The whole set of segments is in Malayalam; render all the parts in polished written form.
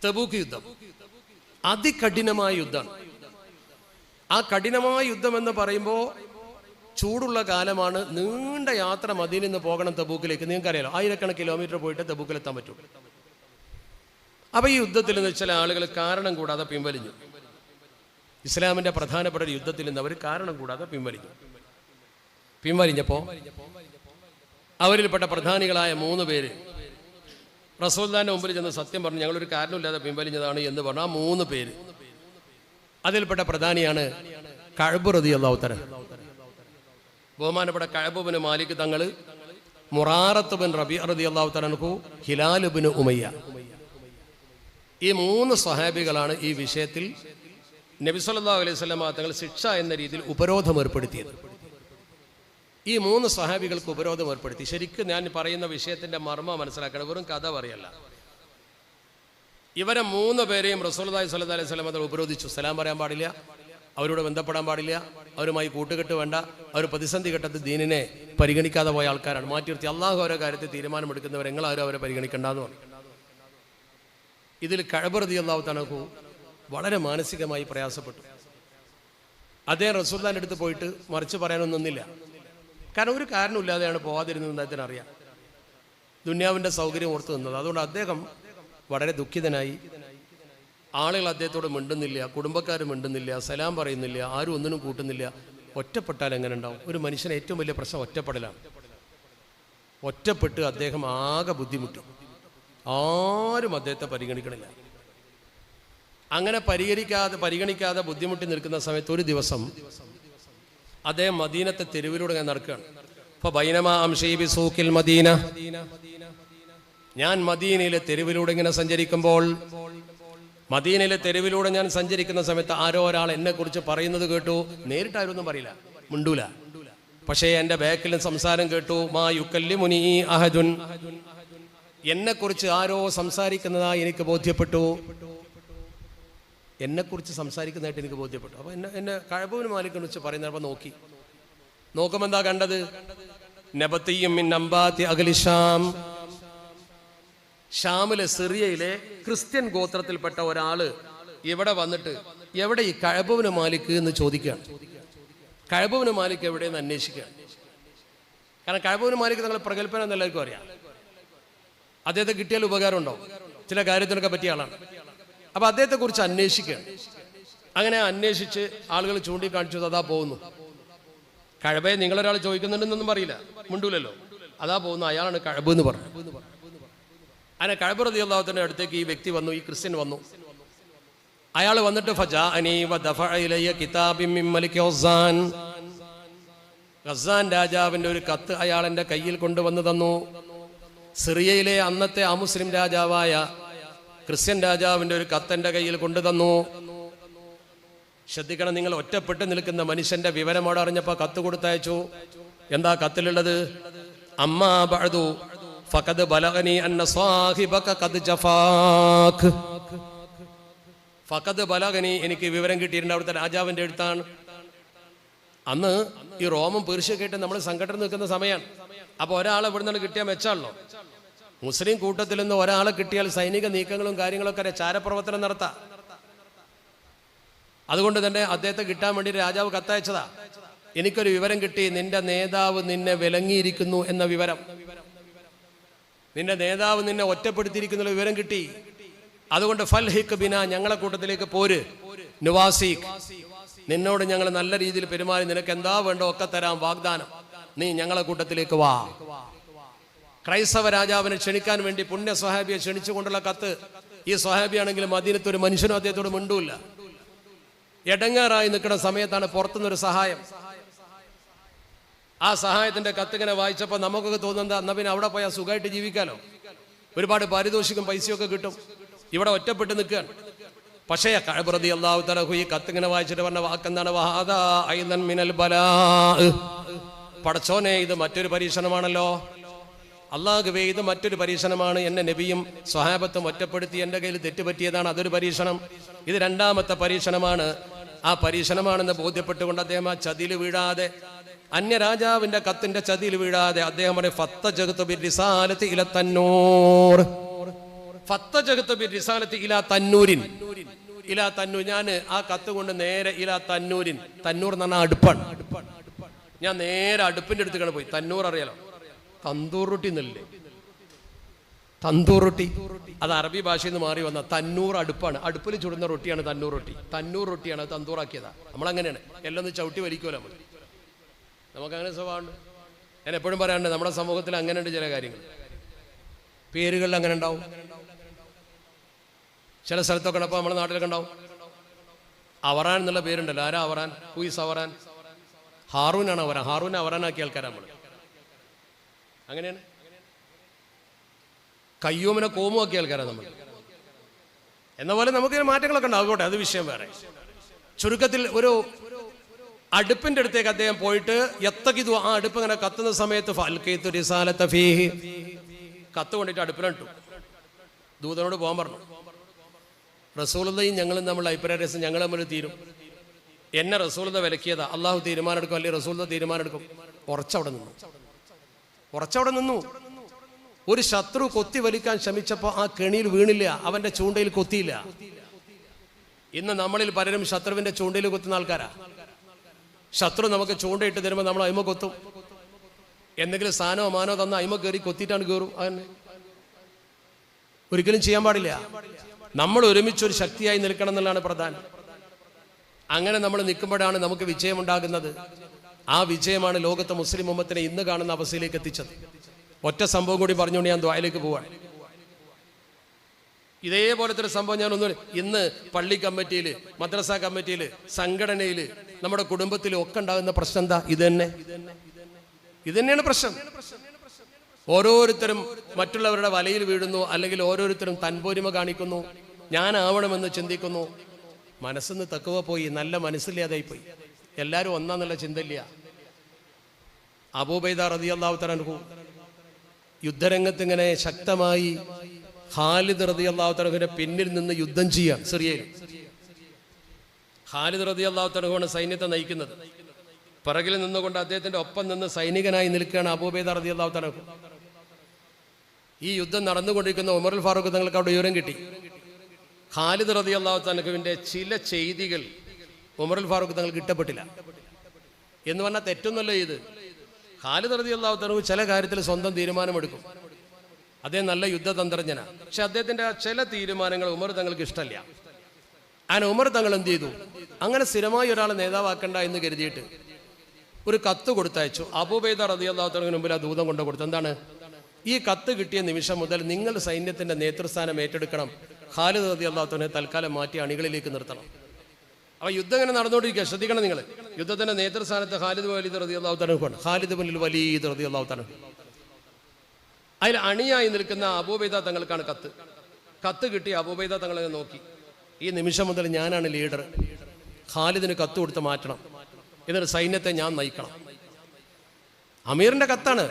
തബൂക്ക് യുദ്ധം അതികഠിനമായ യുദ്ധമാണ്. ആ കഠിനമായ യുദ്ധം എന്ന് പറയുമ്പോൾ ചൂടുള്ള കാലമാണ്. നീണ്ട യാത്ര മദീനയിൽ നിന്ന് പോകണം തബൂക്കിലേക്ക്. നിങ്ങൾക്കറിയാലോ, ആയിരക്കണക്കിന് കിലോമീറ്റർ പോയിട്ട് തബൂക്കിലെത്താൻ പറ്റും. അപ്പൊ ഈ യുദ്ധത്തിൽ നിന്ന് ചില ആളുകൾ കാരണം കൂടാതെ പിൻവലിഞ്ഞു. ഇസ്ലാമിന്റെ പ്രധാനപ്പെട്ട ഒരു യുദ്ധത്തിൽ നിന്ന് അവർ കാരണം കൂടാതെ പിൻവലിഞ്ഞപ്പോ അവരിൽപ്പെട്ട പ്രധാനികളായ 3 പേര് റസൂലുള്ളാഹിന്റെ മുമ്പിൽ ചെന്ന് സത്യം പറഞ്ഞു, ഞങ്ങളൊരു കാരണമില്ലാതെ പിൻവലിഞ്ഞതാണ് എന്ന് പറഞ്ഞു. ആ 3 പേര് അതിൽപ്പെട്ട പ്രധാനിയാണ് കഅബ് റളിയല്ലാഹു തആല. ബഹുമാനപ്പെട്ട കഅബ് ബിൻ മാലിക് തങ്ങൾ, മുറാറത്ത് ബിൻ റബീഅ റളിയല്ലാഹു തആല അൻഹു, ഹിലാൽ ബിൻ ഉമയ്യ. ഈ 3 സ്വഹാബികളാണ് ഈ വിഷയത്തിൽ നബി സല്ലല്ലാഹു അലൈഹി വസല്ലം തങ്ങൾ ശിക്ഷ എന്ന രീതിയിൽ ഉപരോധം ഏർപ്പെടുത്തിയത്. ഈ 3 സ്വഹാബികൾക്ക് ഉപരോധം ഏർപ്പെടുത്തി. ശരിക്കും ഞാൻ പറയുന്ന വിഷയത്തിന്റെ മർമ്മം മനസ്സിലാക്കണം, വെറും കഥ പറയല്ല. ഇവരെ 3 പേരെയും റസൂലുള്ളാഹി സ്വല്ലല്ലാഹു അലൈഹി വസല്ലം തങ്ങൾ ഉപരോധിച്ചു. സലാം പറയാൻ പാടില്ല, അവരോട് ബന്ധപ്പെടാൻ പാടില്ല, അവരുമായി കൂട്ടുകെട്ട് വേണ്ട. അവർ പ്രതിസന്ധി ഘട്ടത്തിൽ ദീനിനെ പരിഗണിക്കാതെ പോയ ആൾക്കാരാണ്. മാറ്റി നിർത്തി അള്ളാഹു ഓരോ കാര്യത്തിൽ തീരുമാനമെടുക്കുന്നവർ, നിങ്ങളാരും അവരെ പരിഗണിക്കേണ്ടെന്ന് പറഞ്ഞു. ഇതിൽ കഅബ് റളിയല്ലാഹു തആല വളരെ മാനസികമായി പ്രയാസപ്പെട്ടു. അദ്ദേഹം റസൂലുള്ളാഹിന്റെ അടുത്ത് പോയിട്ട് മറിച്ച് പറയാനൊന്നും നിന്നില്ല. കാരണം ഒരു കാരണമില്ലാതെയാണ് പോകാതിരുന്നതെന്ന് അദ്ദേഹത്തിന് അറിയാം. ദുന്യാവിൻ്റെ സൗകര്യം ഓർത്ത് നിന്നത്. അതുകൊണ്ട് അദ്ദേഹം വളരെ ദുഃഖിതനായി. ആളുകൾ അദ്ദേഹത്തോട് മിണ്ടുന്നില്ല, കുടുംബക്കാർ മിണ്ടുന്നില്ല, സലാം പറയുന്നില്ല, ആരും ഒന്നിനും കൂട്ടുന്നില്ല. ഒറ്റപ്പെട്ടാൽ എങ്ങനെ ഉണ്ടാവും? ഒരു മനുഷ്യന് ഏറ്റവും വലിയ പ്രശ്നം ഒറ്റപ്പെടലാണ്. ഒറ്റപ്പെട്ട് അദ്ദേഹം ആകെ ബുദ്ധിമുട്ടി. ആരും അദ്ദേഹത്തെ പരിഗണിക്കണില്ല. അങ്ങനെ പരിഗണിക്കാതെ ബുദ്ധിമുട്ടി നിൽക്കുന്ന സമയത്ത് ഒരു ദിവസം അദ്ദേഹം മദീനത്തെ തെരുവിലൂടെ ഞാൻ നടക്കുകയാണ്. മദീന, ഞാൻ മദീനയിലെ തെരുവിലൂടെ ഇങ്ങനെ സഞ്ചരിക്കുമ്പോൾ, മദീനയിലെ തെരുവിലൂടെ ഞാൻ സഞ്ചരിക്കുന്ന സമയത്ത് ആരോ ഒരാൾ എന്നെ കുറിച്ച് പറയുന്നത് കേട്ടു. നേരിട്ടാരൊന്നും പറയില്ല, മിണ്ടൂല. പക്ഷേ എൻ്റെ ബാക്കിൽ സംസാരം കേട്ടു. മാ യുകല്ലിമുനി അഹദുൻ, എന്നെക്കുറിച്ച് ആരോ സംസാരിക്കുന്നതായി എനിക്ക് ബോധ്യപ്പെട്ടു. എന്നെക്കുറിച്ച് സംസാരിക്കുന്നതായിട്ട് എനിക്ക് ബോധ്യപ്പെട്ടു. അപ്പോൾ എന്നെ കഅബ് ബിൻ മാലിക്കിനെ കുറിച്ച് പറയുന്നപ്പോൾ നോക്കുമ്പോൾ എന്താ കണ്ടത്? നബത്തിയും മിൻ അംബാതി അഗ്ലി ശാം, ഷാമിലെ സിറിയയിലെ ക്രിസ്ത്യൻ ഗോത്രത്തിൽപ്പെട്ട ഒരാള് ഇവിടെ വന്നിട്ട് എവിടെ ഈ കഅബ് ബിൻ മാലിക് എന്ന് ചോദിക്കുകയാണ്. കഅബ് ബിൻ മാലിക് എവിടെയെന്ന് അന്വേഷിക്കുകയാണ്. കാരണം കഅബ് ബിൻ മാലിക് തങ്ങൾ പ്രഗത്ഭന എന്ന് എല്ലാവർക്കും അറിയാം. അദ്ദേഹത്തെ കിട്ടിയാൽ ഉപകാരം ഉണ്ടാവും, ചില കാര്യത്തിനൊക്കെ പറ്റിയ ആളാണ്. അപ്പൊ അദ്ദേഹത്തെ കുറിച്ച് അന്വേഷിക്കുകയാണ്. അങ്ങനെ അന്വേഷിച്ച് ആളുകൾ ചൂണ്ടിക്കാണിച്ചു, അതാ പോകുന്നു. കഅബയെ നിങ്ങളൊരാൾ ചോദിക്കുന്നുണ്ടെന്നൊന്നും പറയില്ല, മിണ്ടൂലല്ലോ. അതാ പോകുന്നു, അയാളാണ് കഅബ് എന്ന് പറഞ്ഞു. അങ്ങനെ കഅബ് റളിയല്ലാഹു തആലയുടെ അടുത്തേക്ക് ഈ വ്യക്തി വന്നു, ഈ ക്രിസ്ത്യൻ വന്നു. അയാൾ വന്നിട്ട് ഫജാഅനി വദഫഅ ഇലയ്യ കിതാബിൻ മിൻ മലിക് ഗസ്സാൻ, ഗസ്സാൻ രാജാവിന്റെ ഒരു കത്ത് അയാൾ എൻ്റെ കയ്യിൽ കൊണ്ടുവന്ന് തന്നു. സിറിയയിലെ അന്നത്തെ അമുസ്ലിം രാജാവായ ക്രിസ്ത്യൻ രാജാവിന്റെ ഒരു കത്ത് എൻ്റെ കയ്യിൽ കൊണ്ടുതന്നു. ശ്രദ്ധിക്കണം, നിങ്ങൾ ഒറ്റപ്പെട്ട് നിൽക്കുന്ന മനുഷ്യന്റെ വിവരമോട് അറിഞ്ഞപ്പോൾ കത്ത് കൊടുത്തയച്ചു. എന്താ കത്തിലുള്ളത്? അമ്മാ ബഅദു ഫഖദ് ബലഗനി അന്ന സാഹിബക ഖദ് ജഫാക്. ഫഖദ് ബലഗനി, എനിക്ക് വിവരം കിട്ടിയിട്ടുണ്ട്. അവിടുത്തെ രാജാവിന്റെ എഴുത്താണ്. അന്ന് ഈ റോമും പേർഷ്യയൊക്കെ ആയിട്ട് നമ്മൾ സംഘടന നിൽക്കുന്ന സമയമാണ്. അപ്പൊ ഒരാളെ ഇവിടെ നിന്ന് കിട്ടിയാൽ മെച്ചാണല്ലോ. മുസ്ലിം കൂട്ടത്തിൽ നിന്ന് ഒരാളെ കിട്ടിയാൽ സൈനിക നീക്കങ്ങളും കാര്യങ്ങളൊക്കെ ചാരപ്രവർത്തനം നടത്താം. അതുകൊണ്ട് തന്നെ അദ്ദേഹത്തെ കിട്ടാൻ വേണ്ടി രാജാവ് കത്തയച്ചതാ. എനിക്കൊരു വിവരം കിട്ടി, നിന്റെ നേതാവ് നിന്നെ വിലങ്ങിയിരിക്കുന്നു എന്ന വിവരം. നിന്റെ നേതാവ് നിന്നെ ഒറ്റപ്പെടുത്തിയിരിക്കുന്ന വിവരം കിട്ടി. അതുകൊണ്ട് ഫൽഹിക് ബിന, ഞങ്ങളെ കൂട്ടത്തിലേക്ക് പോര്. നുവാസിക്, നിന്നോട് ഞങ്ങൾ നല്ല രീതിയിൽ പെരുമാറി, നിനക്ക് എന്താ വേണ്ടോ ഒക്കെ തരാം, വാഗ്ദാനം. നീ ഞങ്ങളെ കൂട്ടത്തിലേക്ക് വാ. ക്രൈസ്തവ രാജാവിനെ ക്ഷണിക്കാൻ വേണ്ടി പുണ്യ സ്വഹാബിയെ ക്ഷണിച്ചുകൊണ്ടുള്ള കത്ത്. ഈ സ്വഹാബിയാണെങ്കിൽ മദീനത്ത് ഒരു മനുഷ്യനും അദ്ദേഹത്തോട് മിണ്ടൂല്ല. എടങ്ങാറായി നിൽക്കുന്ന സമയത്താണ് പുറത്തുനിന്നൊരു സഹായം. ആ സഹായത്തിന്റെ കത്തിങ്ങനെ വായിച്ചപ്പോൾ നമുക്കൊക്കെ തോന്നുന്നത്, എന്നാ പിന്നെ അവിടെ പോയാൽ സുഖമായിട്ട് ജീവിക്കാലോ, ഒരുപാട് പാരിതോഷികം പൈസയൊക്കെ കിട്ടും. ഇവിടെ ഒറ്റപ്പെട്ട് നിൽക്കുകയാണ്. പക്ഷേ കഅബ് റളിയല്ലാഹു തആല ഈ കത്തിങ്ങനെ വായിച്ചിട്ട് പറഞ്ഞ വാക്കെന്താണ്? വഹാദാ ഐദൻ മിനൽ ബലാ, പടച്ചോനെ ഇത് മറ്റൊരു പരീക്ഷണമാണല്ലോ. അല്ലാഹുവേ, ഇത് മറ്റൊരു പരീക്ഷണമാണ്. എന്നെ നബിയും സ്വഹാബത്തും ഒറ്റപ്പെടുത്തി എൻ്റെ കയ്യിൽ തെറ്റുപറ്റിയതാണ്, അതൊരു പരീക്ഷണം. ഇത് രണ്ടാമത്തെ പരീക്ഷണമാണ്. ആ പരീക്ഷണമാണെന്ന് ബോധ്യപ്പെട്ടുകൊണ്ട് അദ്ദേഹം ആ ചതിയിൽ വീഴാതെ, അന്യരാജാവിന്റെ കത്തിന്റെ ചതിയിൽ വീഴാതെ അദ്ദേഹം പറയും, ഫത്തജഗ്തു ബിർരിസാലത്തി ഇല തന്നൂർ, ഫത്തജഹ്തു ബിർരിസാലത്തി ഇലാ തന്നൂരിൻ, ഇലാ തന്നൂർ. ഞാൻ ആ കത്ത് കൊണ്ട് നേരെ ഇലാ തന്നൂരിൻ, തന്നൂർ എന്ന് പറഞ്ഞാൽ അടുപ്പാണ്. ഞാൻ നേരെ അടുപ്പിന്റെ അടുത്തേക്കാണ് പോയി. തന്നൂർ അറിയാലോ, തന്തൂർ റൊട്ടി എന്നല്ലേ, തന്തൂർ റൊട്ടി. അത് അറബി ഭാഷയിൽ നിന്ന് മാറി വന്ന തന്നൂർ അടുപ്പാണ്. അടുപ്പിൽ ചുടുന്ന റൊട്ടിയാണ് തന്നൂർ റൊട്ടി. തന്നൂർ റൊട്ടിയാണ്, അത് തന്തൂറാക്കിയതാ. നമ്മളങ്ങനെയാണ്, എല്ലാം ഒന്ന് ചവിട്ടി വലിക്കുമല്ലോ നമ്മൾ. നമുക്കങ്ങനെ സ്വഭാവമുണ്ട്. ഞാൻ എപ്പോഴും പറയാറുണ്ട്, നമ്മുടെ സമൂഹത്തിൽ അങ്ങനെയുണ്ട് ചില കാര്യങ്ങൾ. പേരുകളിൽ അങ്ങനെ ഉണ്ടാവും. ചില സ്ഥലത്തൊക്കെ ഉണ്ടപ്പോൾ നമ്മുടെ നാട്ടിലൊക്കെ ഉണ്ടാവും. അവറാൻ എന്നുള്ള പേരുണ്ടല്ലോ. ആരാ അവറാൻ? ഹൂയിസ് അവറാൻ? ഹാറൂനാണ് അവറാൻ. ഹാറൂനെ അവറാനാക്കിയ ആൾക്കാരാണ് നമ്മൾ. അങ്ങനെയാണ്. കയ്യൂമിനെ കോമുമാക്കിയ ആൾക്കാരാണ് നമ്മൾ. എന്ന പോലെ നമുക്ക് മാറ്റങ്ങളൊക്കെ ഉണ്ടാകട്ടെ, അത് വിഷയം വേറെ. ചുരുക്കത്തിൽ ഒരു അടുപ്പിന്റെ അടുത്തേക്ക് അദ്ദേഹം പോയിട്ട് എത്തക്കിതു, ആ അടുപ്പ് ഇങ്ങനെ കത്തുന്ന സമയത്ത് ഫൽഖൈതു റിസാലത ഫീഹി, കത്ത് കൊണ്ടിട്ട് അടുപ്പിലിട്ടു. ദൂതനോട് പോകാൻ പറഞ്ഞു. റസൂലുള്ളയും ഞങ്ങളും തമ്മിൽ അഭിപ്രായ രസം ഞങ്ങൾ തമ്മിൽ തീരും. എന്നെ റസൂലുള്ള വിലക്കിയതാ, അള്ളാഹു തീരുമാനമെടുക്കും അല്ലെങ്കിൽ റസൂലുള്ള തീരുമാനമെടുക്കും. ഉറച്ചവിടെ നിന്നു. ഒരു ശത്രു കൊത്തി വലിക്കാൻ ശ്രമിച്ചപ്പോൾ ആ കെണിയിൽ വീണില്ല, അവന്റെ ചൂണ്ടയിൽ കൊത്തിയില്ല. ഇന്ന് നമ്മളിൽ പലരും ശത്രുവിന്റെ ചൂണ്ടയിൽ കൊത്തുന്ന ആൾക്കാരാ. ശത്രു നമുക്ക് ചൂണ്ടയിട്ട് തരുമ്പോൾ നമ്മൾ അയിമ കൊത്തും. എന്തെങ്കിലും സ്ഥാനോ മാനോ തന്ന അയിമ കയറി കൊത്തിയിട്ടാണ് കയറും. അങ്ങനെ ഒരിക്കലും ചെയ്യാൻ പാടില്ല. നമ്മൾ ഒരുമിച്ചൊരു ശക്തിയായി നിൽക്കണം എന്നുള്ളതാണ് പ്രധാനം. അങ്ങനെ നമ്മൾ നിൽക്കുമ്പോഴാണ് നമുക്ക് വിജയമുണ്ടാകുന്നത്. ആ വിജയമാണ് ലോകത്തെ മുസ്ലിം ഉമ്മത്തിനെ ഇന്ന് കാണുന്ന അവസ്ഥയിലേക്ക് എത്തിച്ചത്. ഒറ്റ സംഭവം കൂടി പറഞ്ഞുകൊണ്ട് ഞാൻ ദ്വായിലേക്ക് പോവാണ്. ഇതേപോലത്തെ ഒരു സംഭവം ഞാൻ ഒന്നും, ഇന്ന് പള്ളി കമ്മിറ്റിയിൽ, മദ്രസ കമ്മിറ്റിയിൽ, സംഘടനയിൽ, നമ്മുടെ കുടുംബത്തിലും ഒക്കെ ഉണ്ടാകുന്ന പ്രശ്നം എന്താ? ഇത് തന്നെയാണ് പ്രശ്നം. ഓരോരുത്തരും മറ്റുള്ളവരുടെ വലയിൽ വീഴുന്നു, അല്ലെങ്കിൽ ഓരോരുത്തരും തൻപോരിമ കാണിക്കുന്നു, ഞാനാവണമെന്ന് ചിന്തിക്കുന്നു. മനസ്സിന്ന് തക്കുവ പോയി, നല്ല മനസ്സില്ലാതായി പോയി. എല്ലാവരും ഒന്നാന്നുള്ള ചിന്തയില്ല. അബൂബൈദ റളിയല്ലാഹു തആല അൻഹു യുദ്ധരംഗത്ത് ഇങ്ങനെ ശക്തമായി ഖാലിദ് റളിയല്ലാഹു തആല അൻഹുവിന്റെ പിന്നിൽ നിന്ന് യുദ്ധം ചെയ്യാൻ. സിറിയയിൽ ഖാലിദ് റളിയല്ലാഹു തആല അൻഹുവാണ് സൈന്യത്തെ നയിക്കുന്നത്. പിറകിൽ നിന്നുകൊണ്ട് അദ്ദേഹത്തിന്റെ ഒപ്പം നിന്ന് സൈനികനായി നിൽക്കുകയാണ് അബൂബൈദ റളിയല്ലാഹു തആല അൻഹു. ഈ യുദ്ധം നടന്നുകൊണ്ടിരിക്കുന്ന ഉമറുൽ ഫാറൂഖ് തങ്ങൾക്ക് അവിടെ വിവരം കിട്ടി. ഖാലിദ് റളിയല്ലാഹു തആല അൻഹുവിന്റെ ചില ചെയ്തികൾ ഉമറുൽ ഫാറൂഖ് തങ്ങൾക്ക് ഇഷ്ടപ്പെട്ടില്ല. എന്ന് പറഞ്ഞാൽ തെറ്റൊന്നുമല്ല ഇത്. ഖാലിദ് റളിയല്ലാഹു തആല അൻഹു ചില കാര്യത്തിൽ സ്വന്തം തീരുമാനമെടുക്കും. അദ്ദേഹം നല്ല യുദ്ധതന്ത്രജ്ഞനാണ്. പക്ഷെ അദ്ദേഹത്തിന്റെ ചില തീരുമാനങ്ങൾ ഉമർ തങ്ങൾക്ക് ഇഷ്ടമല്ല. അങ്ങനെ ഉമർ തങ്ങൾ എന്ത് ചെയ്തു? അങ്ങനെ സ്ഥിരമായി ഒരാളെ നേതാവാക്കണ്ട എന്ന് കരുതിയിട്ട് ഒരു കത്ത് കൊടുത്തയച്ചു. അബൂബൈദ റളിയല്ലാഹു തആലയുടെ മുമ്പിൽ ആ ദൂതം കൊണ്ടു കൊടുത്തു. എന്താണ്? ഈ കത്ത് കിട്ടിയ നിമിഷം മുതൽ നിങ്ങൾ സൈന്യത്തിന്റെ നേതൃസ്ഥാനം ഏറ്റെടുക്കണം. ഖാലിദ് റളിയല്ലാഹു തആലയെ തൽക്കാലം മാറ്റി അണികളിലേക്ക് നിർത്തണം. അപ്പൊ യുദ്ധം ഇങ്ങനെ നടന്നുകൊണ്ടിരിക്കുക. ശ്രദ്ധിക്കണം നിങ്ങൾ. യുദ്ധത്തിന്റെ നേതൃസ്ഥാനത്ത് ഖാലിദ് റളിയല്ലാഹു തആല, ഖാലിദ് ഇബ്നുൽ വലീദ് റളിയല്ലാഹു തആല. അതിൽ അണിയായി നിൽക്കുന്ന അബൂബൈദ തങ്ങൾക്കാണ് കത്ത് കിട്ടി. അബൂബൈദ തങ്ങളെ നോക്കി, ഈ നിമിഷം മുതൽ ഞാനാണ് ലീഡർ. ഖാലിദിന് കത്ത് കൊടുത്ത് മാറ്റണം, എന്നിട്ട് സൈന്യത്തെ ഞാൻ നയിക്കണം. അമീറിന്റെ കത്താണ്,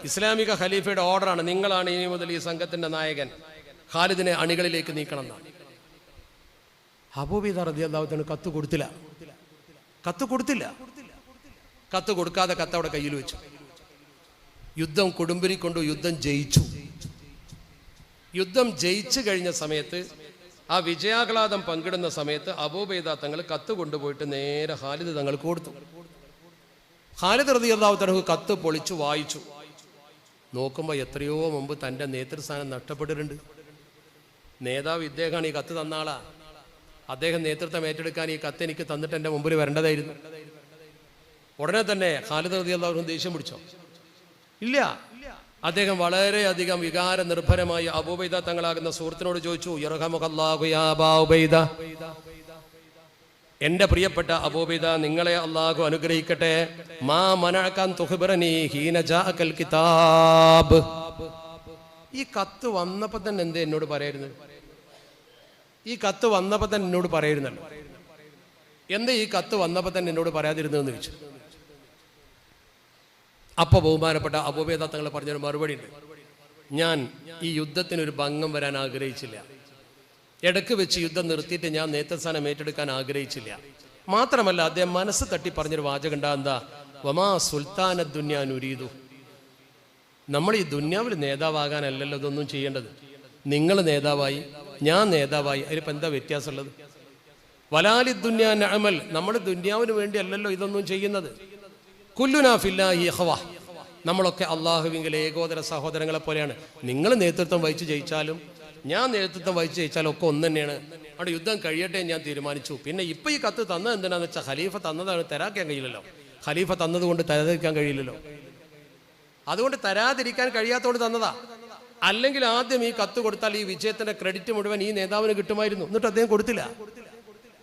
ഇസ്ലാമിക ഖലീഫയുടെ ഓർഡറാണ്. നിങ്ങളാണ് ഇനി മുതൽ ഈ സംഘത്തിന്റെ നായകൻ, ഖാലിദിനെ അണികളിലേക്ക് നീക്കണം എന്നാണ്. അബൂബൈദ റളിയല്ലാഹു തആല കത്ത് കൊടുത്തില്ല. കത്ത് കൊടുക്കാതെ കത്ത് അവിടെ കയ്യിൽ വെച്ചു. യുദ്ധം കൊടുമ്പിരിക്കൊണ്ടു. യുദ്ധം ജയിച്ചു കഴിഞ്ഞ സമയത്ത്, ആ വിജയാഹ്ലാദം പങ്കിടുന്ന സമയത്ത് അബൂബൈദ തങ്ങൾ കത്ത് കൊണ്ടുപോയിട്ട് നേരെ ഖാലിദ് തങ്ങൾക്ക് കൊടുത്തു. ഖാലിദ് റളിയല്ലാഹു തആല കത്ത് പൊളിച്ചു വായിച്ചു. നോക്കുമ്പോൾ എത്രയോ മുമ്പ് തൻ്റെ നേതൃസ്ഥാനം നഷ്ടപ്പെട്ടിട്ടുണ്ട്. നേതാവ് ഇദ്ദേഹമാണ്, ഈ കത്ത് തന്ന ആളാ. അദ്ദേഹം നേതൃത്വം ഏറ്റെടുക്കാൻ ഈ കത്ത് എനിക്ക് തന്നിട്ട് എൻ്റെ മുമ്പിൽ വരേണ്ടതായിരുന്നു. ഉടനെ തന്നെ ഖാലിദ് റളിയല്ലാഹു അൻഹു ദേഷ്യം പിടിച്ചോ? ഇല്ല. അദ്ദേഹം വളരെയധികം വികാര നിർഭരമായി അബൂബൈദ തങ്ങളാകുന്ന സുഹൃത്തിനോട് ചോദിച്ചു, യർഹമുകല്ലാഹു യാ അബാ ഉബൈദ, എന്റെ പ്രിയപ്പെട്ട അബൂബൈദ, നിങ്ങളെ അള്ളാഹു അനുഗ്രഹിക്കട്ടെ. മാ മനഅക തുഖ്ബിറനി ഹീന ജാഅകൽ കിതാബ്. ഈ കത്ത് വന്നപ്പോൾ തന്നെ എന്തേ എന്നോട് പറയായിരുന്നു? എന്തേ ഈ കത്ത് വന്നപ്പോൾ തന്നെ എന്നോട് പറയാതിരുന്നതെന്ന് ചോദിച്ചു. അപ്പോൾ ബഹുമാനപ്പെട്ട അബൂബൈദ തങ്ങൾ പറഞ്ഞൊരു മറുപടി ഉണ്ട്. ഞാൻ ഈ യുദ്ധത്തിനൊരു ഭംഗം വരാൻ ആഗ്രഹിച്ചില്ല. ഇടയ്ക്ക് വെച്ച് യുദ്ധം നിർത്തിയിട്ട് ഞാൻ നേതൃസ്ഥാനം ഏറ്റെടുക്കാൻ ആഗ്രഹിച്ചില്ല. മാത്രമല്ല അദ്ദേഹം മനസ്സ് തട്ടി പറഞ്ഞൊരു വാചകം ഉണ്ടാ, എന്താ? വമാ സുൽത്താന ദുന്യാ നുരീദു. നമ്മൾ ഈ ദുന്യാവിൽ നേതാവാകാനല്ലല്ലോ ഇതൊന്നും ചെയ്യേണ്ടത്. നിങ്ങൾ നേതാവായി, ഞാൻ നേതാവായി. അതിലിപ്പോൾ എന്താ വ്യത്യാസമുള്ളത്? വലാലി ദുന്യാ നഅമൽ, നമ്മൾ ദുന്യാവിന് വേണ്ടി അല്ലല്ലോ ഇതൊന്നും ചെയ്യുന്നത്. കുല്ലുനാ ഫില്ലാഹി ഇഖ്വ, നമ്മളൊക്കെ അള്ളാഹുവിങ്കിൽ ഏകോദര സഹോദരങ്ങളെ പോലെയാണ്. നിങ്ങൾ നേതൃത്വം വഹിച്ച് ജയിച്ചാലും ഞാൻ നേതൃത്വം വഹിച്ച് ജയിച്ചാലും ഒക്കെ ഒന്ന് തന്നെയാണ്. അവിടെ യുദ്ധം കഴിയട്ടെ ഞാൻ തീരുമാനിച്ചു. പിന്നെ ഇപ്പം ഈ കത്ത് തന്നത് എന്തിനാന്ന് വെച്ചാൽ ഖലീഫ തന്നതാണ്, തരാക്കാൻ കഴിയില്ലല്ലോ. ഖലീഫ തന്നതുകൊണ്ട് തരാതിരിക്കാൻ കഴിയില്ലല്ലോ. അതുകൊണ്ട് തരാതിരിക്കാൻ കഴിയാത്തതുകൊണ്ട് തന്നതാ. അല്ലെങ്കിൽ ആദ്യം ഈ കത്ത് കൊടുത്താൽ ഈ വിജയത്തിന്റെ ക്രെഡിറ്റ് മുഴുവൻ ഈ നേതാവിന് കിട്ടുമായിരുന്നു. എന്നിട്ട് അദ്ദേഹം കൊടുത്തില്ല.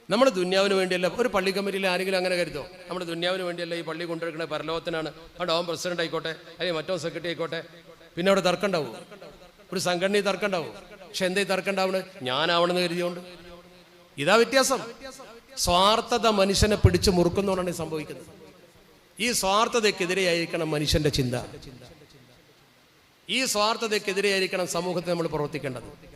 നമ്മൾ ദുന്യാവിന് വേണ്ടിയല്ല. ഒരു പള്ളി കമ്മിറ്റിയിൽ ആരെങ്കിലും അങ്ങനെ കരുതോ? നമ്മൾ ദുന്യാവിന് വേണ്ടിയല്ല ഈ പള്ളി കൊണ്ടുവരുന്നത്, പരലോകത്തിനാണ്. അവിടെ അവൻ പ്രസിഡന്റ് ആയിക്കോട്ടെ, അല്ലെങ്കിൽ മറ്റോ സെക്രട്ടറി ആയിക്കോട്ടെ, പിന്നെ അവിടെ തർക്കം ഉണ്ടാവും. ഒരു സംഘടനയിൽ തർക്കം ഉണ്ടാവും. പക്ഷെ എന്തേ തർക്കം ഉണ്ടാവണേ? ഞാനാവണമെന്ന് കരുതിയോണ്ട്. ഇതാ വ്യത്യാസം. സ്വാർത്ഥത മനുഷ്യനെ പിടിച്ചു മുറുക്കുന്നതുകൊണ്ടാണ് സംഭവിക്കുന്നത്. ഈ സ്വാർത്ഥതയ്ക്കെതിരെയായിരിക്കണം മനുഷ്യന്റെ ചിന്ത. ഈ സ്വാർത്ഥതയ്ക്കെതിരെയായിരിക്കണം സമൂഹത്തിൽ നമ്മൾ പ്രവർത്തിക്കേണ്ടത്.